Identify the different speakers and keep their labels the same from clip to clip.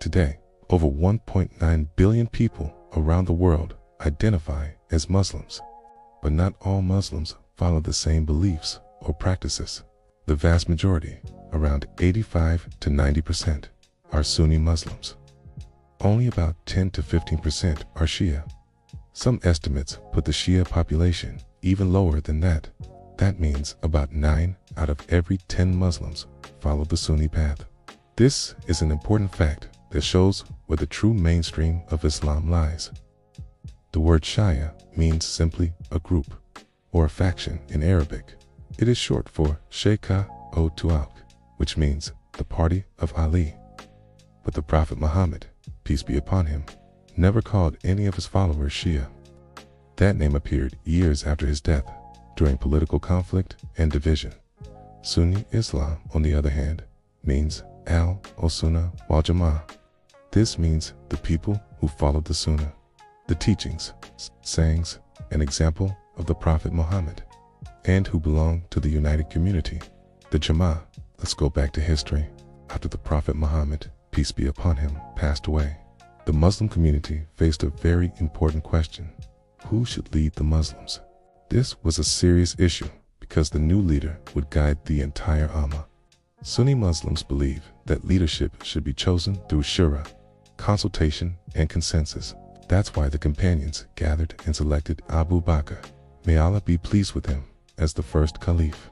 Speaker 1: Today, over 1.9 billion people around the world identify as Muslims. But not all Muslims follow the same beliefs or practices. The vast majority, around 85 to 90%, are Sunni Muslims. Only about 10 to 15% are Shia. Some estimates put the Shia population even lower than that. That means about 9 out of every 10 Muslims follow the Sunni path. This is an important fact that shows where the true mainstream of Islam lies. The word Shia means simply a group or a faction in Arabic. It is short for Sheikha o Tu'alq, which means the party of Ali. But the Prophet Muhammad, peace be upon him, never called any of his followers Shia. That name appeared years after his death, during political conflict and division. Sunni Islam, on the other hand, means al-Sunnah wal Jama'ah. This means the people who followed the Sunnah, the teachings, sayings, and example of the Prophet Muhammad, and who belong to the united community, the Jama'ah. Let's go back to history. After the Prophet Muhammad, peace be upon him, passed away, the Muslim community faced a very important question: who should lead the Muslims? This was a serious issue because the new leader would guide the entire Ummah. Sunni Muslims believe that leadership should be chosen through shura, consultation, and consensus. That's why the companions gathered and selected Abu Bakr, may Allah be pleased with him, as the first caliph.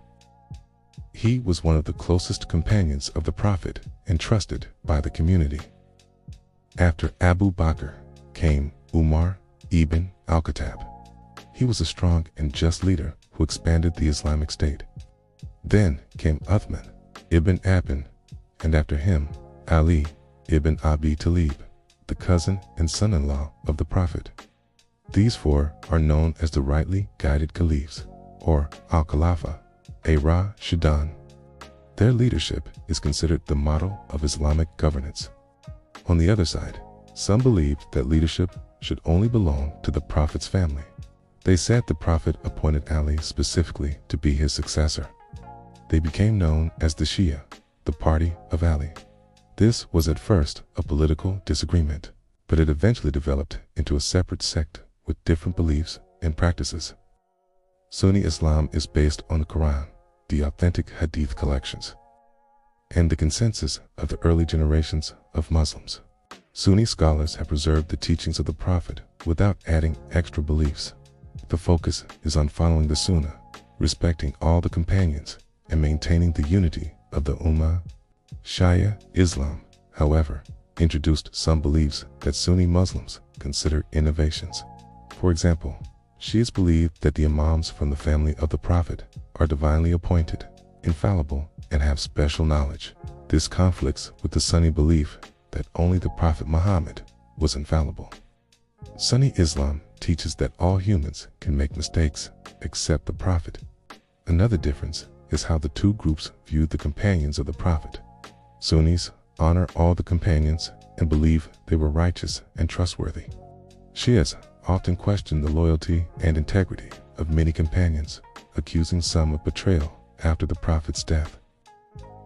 Speaker 1: He was one of the closest companions of the Prophet and trusted by the community. After Abu Bakr came Umar ibn al-Khattab. He was a strong and just leader who expanded the Islamic State. Then came Uthman ibn Affan, and after him, Ali ibn Abi Talib, the cousin and son-in-law of the Prophet. These four are known as the rightly guided caliphs, or al-Khalafa, ar-Rashidun. Their leadership is considered the model of Islamic governance. On the other side, some believed that leadership should only belong to the Prophet's family. They said the Prophet appointed Ali specifically to be his successor. They became known as the Shia, the party of Ali. This was at first a political disagreement, but it eventually developed into a separate sect with different beliefs and practices. Sunni Islam is based on the Quran, the authentic Hadith collections, and the consensus of the early generations of Muslims. Sunni scholars have preserved the teachings of the Prophet without adding extra beliefs. The focus is on following the Sunnah, respecting all the companions, and maintaining the unity of the Ummah. Shia Islam, however, introduced some beliefs that Sunni Muslims consider innovations. For example, Shias believe that the Imams from the family of the Prophet are divinely appointed, infallible, and have special knowledge. This conflicts with the Sunni belief that only the Prophet Muhammad was infallible. Sunni Islam teaches that all humans can make mistakes except the Prophet. Another difference is how the two groups view the companions of the Prophet. Sunnis honor all the companions and believe they were righteous and trustworthy. Shias often question the loyalty and integrity of many companions, accusing some of betrayal after the Prophet's death.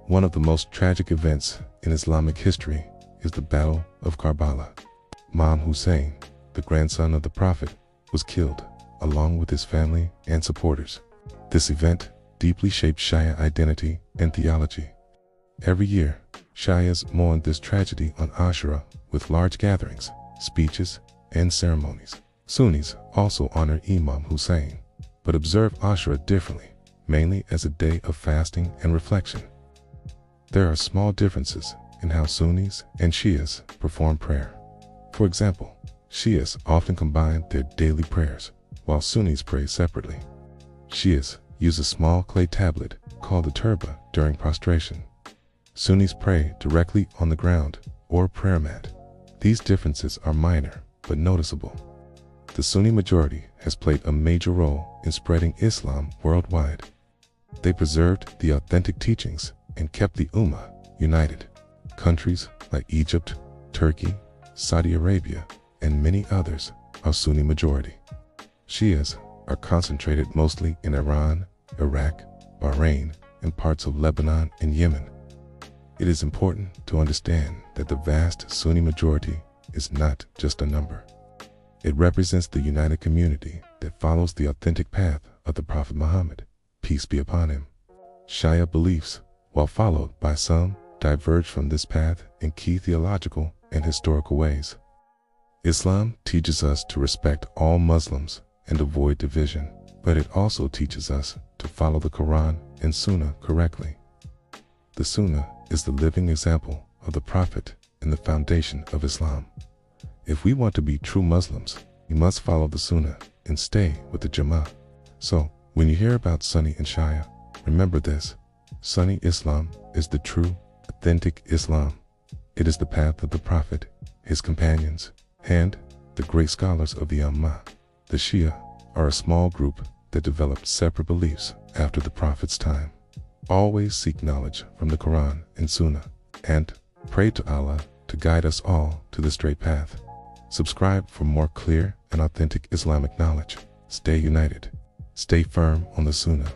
Speaker 1: One of the most tragic events in Islamic history is the Battle of Karbala. Imam Hussein, the grandson of the Prophet, was killed, along with his family and supporters. This event deeply shaped Shia identity and theology. Every year, Shias mourn this tragedy on Ashura with large gatherings, speeches, and ceremonies. Sunnis also honor Imam Hussein, but observe Ashura differently, mainly as a day of fasting and reflection. There are small differences in how Sunnis and Shias perform prayer. For example, Shias often combine their daily prayers, while Sunnis pray separately. Shias use a small clay tablet called the turba during prostration. Sunnis pray directly on the ground or prayer mat. These differences are minor but noticeable. The Sunni majority has played a major role in spreading Islam worldwide. They preserved the authentic teachings and kept the Ummah united. Countries like Egypt, Turkey, Saudi Arabia, and many others are Sunni majority. Shias are concentrated mostly in Iran, Iraq, Bahrain, and parts of Lebanon and Yemen. It is important to understand that the vast Sunni majority is not just a number. It represents the united community that follows the authentic path of the Prophet Muhammad, peace be upon him. Shia beliefs, while followed by some, diverge from this path in key theological and historical ways. Islam teaches us to respect all Muslims and avoid division, but it also teaches us to follow the Quran and Sunnah correctly. The Sunnah is the living example of the Prophet and the foundation of Islam. If we want to be true Muslims, we must follow the Sunnah and stay with the Jama'ah. So, when you hear about Sunni and Shia, remember this: Sunni Islam is the true, authentic Islam. It is the path of the Prophet, his companions, and the great scholars of the Ummah. The Shia are a small group that developed separate beliefs after the Prophet's time. Always seek knowledge from the Quran and Sunnah, and pray to Allah to guide us all to the straight path. Subscribe for more clear and authentic Islamic knowledge. Stay united. Stay firm on the Sunnah.